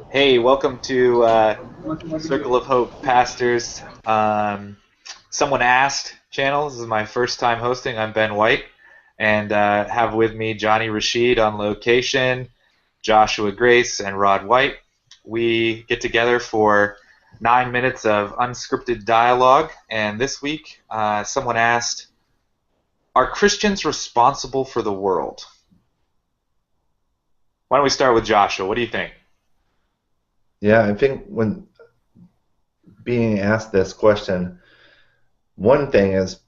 Hey, welcome to Circle of Hope Pastors. Someone Asked channel. This is my first time hosting. I'm Ben White, and have with me Johnny Rashid on location, Joshua Grace, and Rod White. We get together for 9 minutes of unscripted dialogue, and this week someone asked, are Christians responsible for the world? Why don't we start with Joshua? What do you think? Yeah, I think when being asked this question, one thing is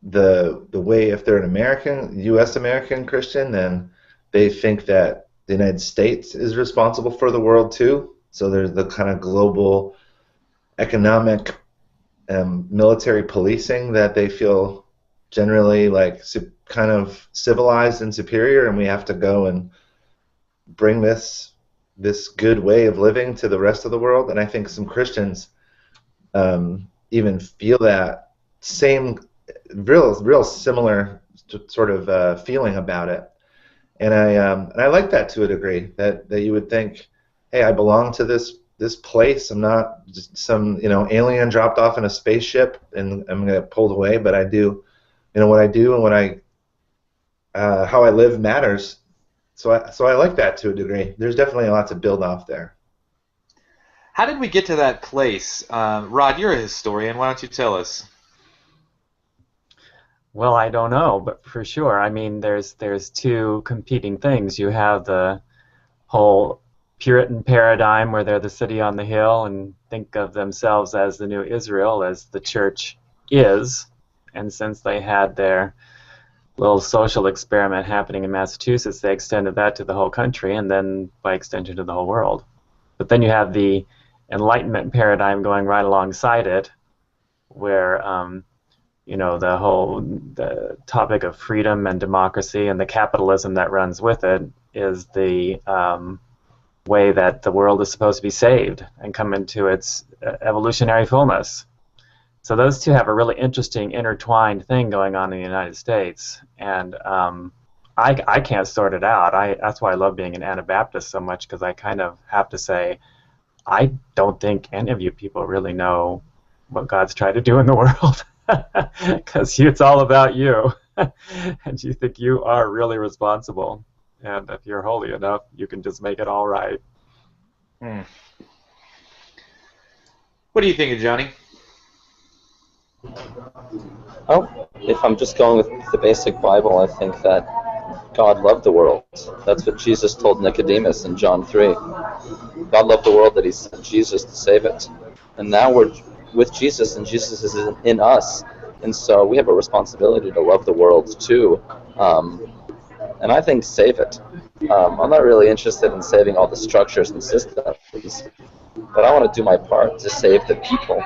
the way if they're an American, U.S. American Christian, then they think that the United States is responsible for the world too. So there's the kind of global economic military policing that they feel generally like kind of civilized and superior, and we have to go and bring this good way of living to the rest of the world. And I think some Christians even feel that same real similar sort of feeling about it. And I like that to a degree, that you would think, hey, I belong to this place. I'm not just some alien dropped off in a spaceship and I'm gonna get pulled away, but I do, what I do and what I how I live matters. So I like that to a degree. There's definitely a lot to build off there. How did we get to that place? Rod, you're a historian. Why don't you tell us? Well, I don't know, but for sure. I mean, there's two competing things. You have the whole Puritan paradigm where they're the city on the hill and think of themselves as the new Israel, as the church is. And since they had their little social experiment happening in Massachusetts, they extended that to the whole country and then by extension to the whole world. But then you have the Enlightenment paradigm going right alongside it, where the topic of freedom and democracy and the capitalism that runs with it is the way that the world is supposed to be saved and come into its evolutionary fullness. So those two have a really interesting intertwined thing going on in the United States, and I can't sort it out. That's why I love being an Anabaptist so much, because I kind of have to say, I don't think any of you people really know what God's trying to do in the world, because it's all about you, and you think you are really responsible, and if you're holy enough, you can just make it all right. Hmm. What do you think of Johnny? Oh, if I'm just going with the basic Bible, I think that God loved the world. That's what Jesus told Nicodemus in John 3. God loved the world that he sent Jesus to save it. And now we're with Jesus, and Jesus is in us. And so we have a responsibility to love the world too. And I think save it. I'm not really interested in saving all the structures and systems, but I want to do my part to save the people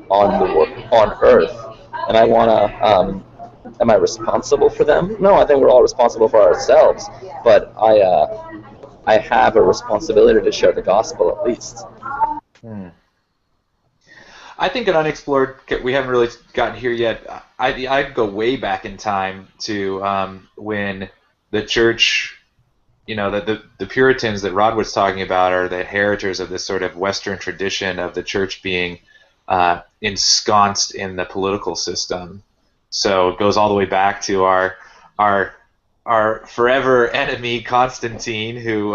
on Earth, and I want to. Am I responsible for them? No, I think we're all responsible for ourselves. But I have a responsibility to share the gospel at least. Hmm. I think an unexplored, we haven't really gotten here yet. I'd go way back in time to when the church, the Puritans that Rod was talking about are the inheritors of this sort of Western tradition of the church being ensconced in the political system. So it goes all the way back to our forever enemy Constantine, who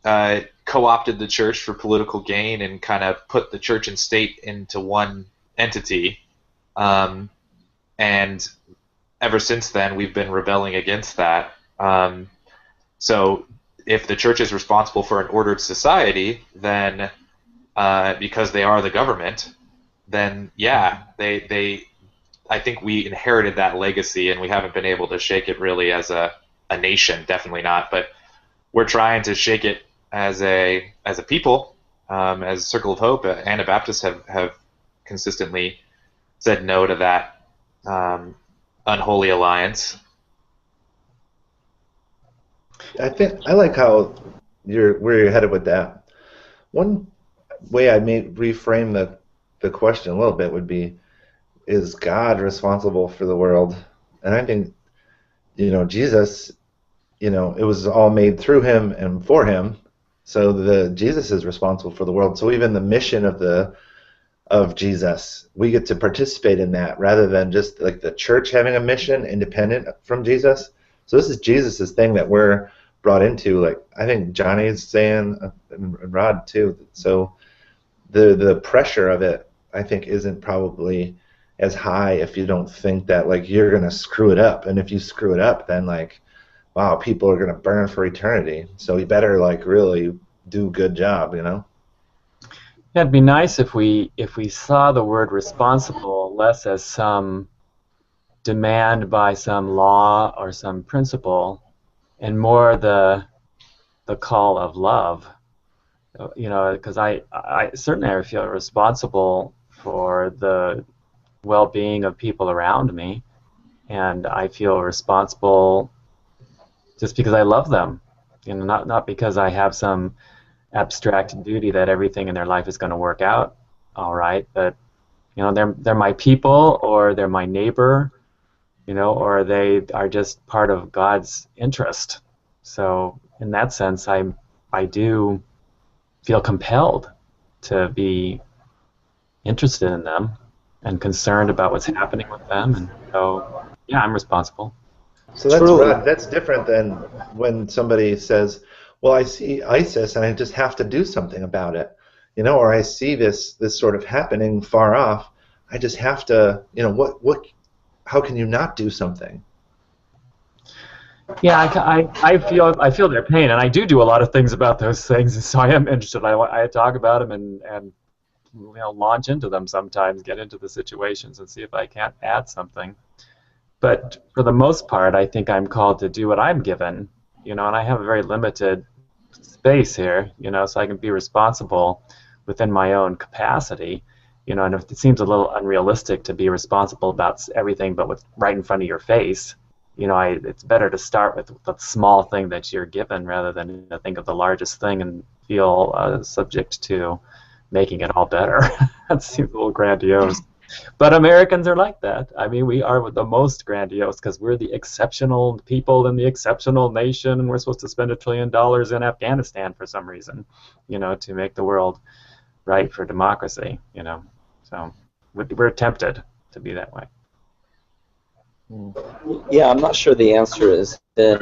co-opted the church for political gain and kind of put the church and state into one entity. And ever since then, we've been rebelling against that. So if the church is responsible for an ordered society, then because they are the government, then yeah, I think we inherited that legacy, and we haven't been able to shake it really as a nation, definitely not. But we're trying to shake it as a people, as Circle of Hope. Anabaptists have consistently said no to that unholy alliance. I think I like how where you're headed with that. One way I may reframe the question a little bit would be, is God responsible for the world? And I think, Jesus it was all made through him and for him. So Jesus is responsible for the world. So even the mission of Jesus, we get to participate in that rather than just like the church having a mission independent from Jesus. So this is Jesus's thing that we're brought into. Like I think Johnny's saying, and Rod too. So the pressure of it, I think, isn't probably as high if you don't think that like you're gonna screw it up. And if you screw it up, then like, wow, people are gonna burn for eternity. So you better like really do a good job, Yeah, it'd be nice if we saw the word responsible less as some demand by some law or some principle, and more the call of love. Because I certainly feel responsible for the well-being of people around me, and I feel responsible just because I love them, not because I have some abstract duty that everything in their life is going to work out all right, but they're my people, or they're my neighbor, or they are just part of God's interest. So in that sense, I do feel compelled to be interested in them and concerned about what's happening with them, and so yeah, I'm responsible. So that's Truly. Rod, that's different than when somebody says, "Well, I see ISIS and I just have to do something about it," or I see this sort of happening far off. I just have to, what? How can you not do something? Yeah, I feel their pain, and I do a lot of things about those things, and so I am interested. I talk about them and launch into them sometimes, get into the situations, and see if I can't add something. But for the most part, I think I'm called to do what I'm given, and I have a very limited space here, so I can be responsible within my own capacity, and if it seems a little unrealistic to be responsible about everything but what's right in front of your face, it's better to start with the small thing that you're given rather than to think of the largest thing and feel subject to making it all better. That seems a little grandiose. But Americans are like that. I mean, we are the most grandiose because we're the exceptional people in the exceptional nation, and we're supposed to spend $1 trillion in Afghanistan for some reason, to make the world right for democracy, So we're tempted to be that way. Yeah, I'm not sure the answer is in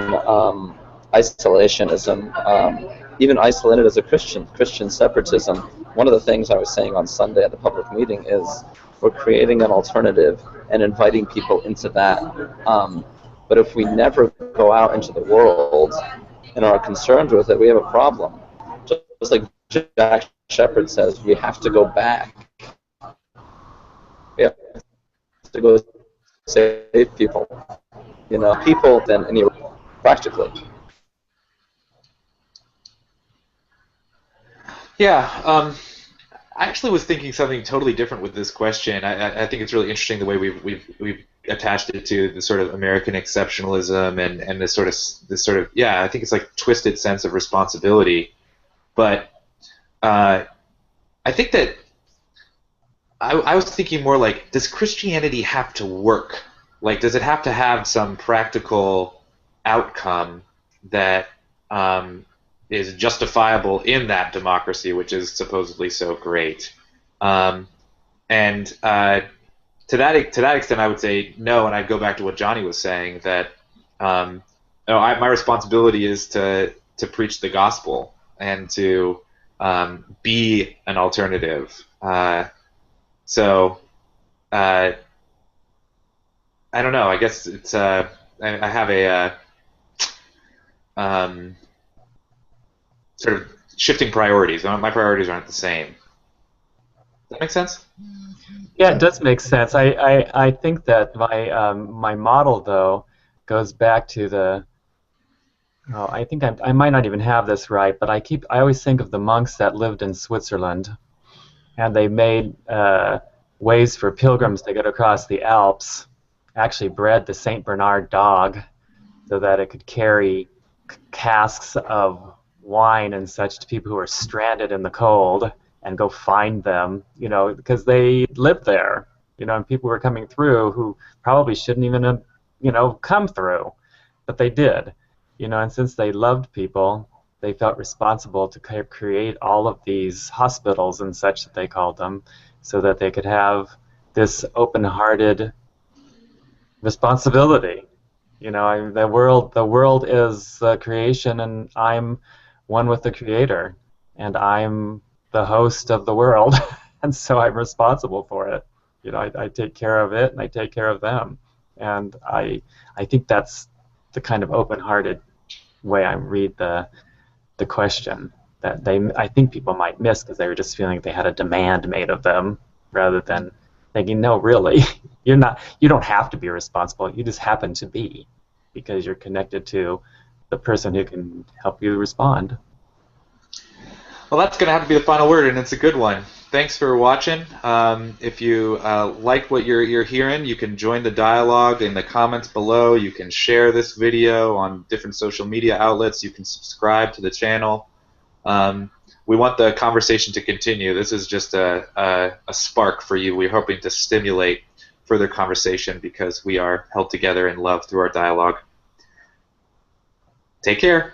isolationism. Even isolated as a Christian separatism. One of the things I was saying on Sunday at the public meeting is we're creating an alternative and inviting people into that. But if we never go out into the world and are concerned with it, we have a problem. Just like Jack Shepherd says, we have to go back. We have to go save people. People than any practically. Yeah, I actually was thinking something totally different with this question. I think it's really interesting the way we've attached it to the sort of American exceptionalism and this sort of I think it's like twisted sense of responsibility. But I think that I was thinking more like, does Christianity have to work? Like, does it have to have some practical outcome that is justifiable in that democracy, which is supposedly so great? To that extent, I would say no, and I'd go back to what Johnny was saying, that my responsibility is to preach the gospel and to be an alternative. I don't know. I guess it's I have a sort of shifting priorities. My priorities aren't the same. Does that make sense? Yeah, it does make sense. I think that my model, though, goes back to the. Oh, I think I might not even have this right, but I always think of the monks that lived in Switzerland, and they made ways for pilgrims to get across the Alps. Actually bred the Saint Bernard dog so that it could carry casks of wine and such to people who were stranded in the cold and go find them, because they lived there, and people were coming through who probably shouldn't even have, come through, but they did, And since they loved people, they felt responsible to create all of these hospitals and such that they called them, so that they could have this open-hearted responsibility. The world is the creation, and I'm one with the Creator, and I'm the host of the world, and so I'm responsible for it. I take care of it, and I take care of them, and I think that's the kind of open-hearted way I read the question that I think people might miss, because they were just feeling they had a demand made of them, rather than thinking, no, really, you don't have to be responsible. You just happen to be, because you're connected to the person who can help you respond. Well, that's going to have to be the final word, and it's a good one. Thanks for watching. If you like what you're hearing, you can join the dialogue in the comments below. You can share this video on different social media outlets. You can subscribe to the channel. We want the conversation to continue. This is just a spark for you. We're hoping to stimulate further conversation, because we are held together in love through our dialogue. Take care.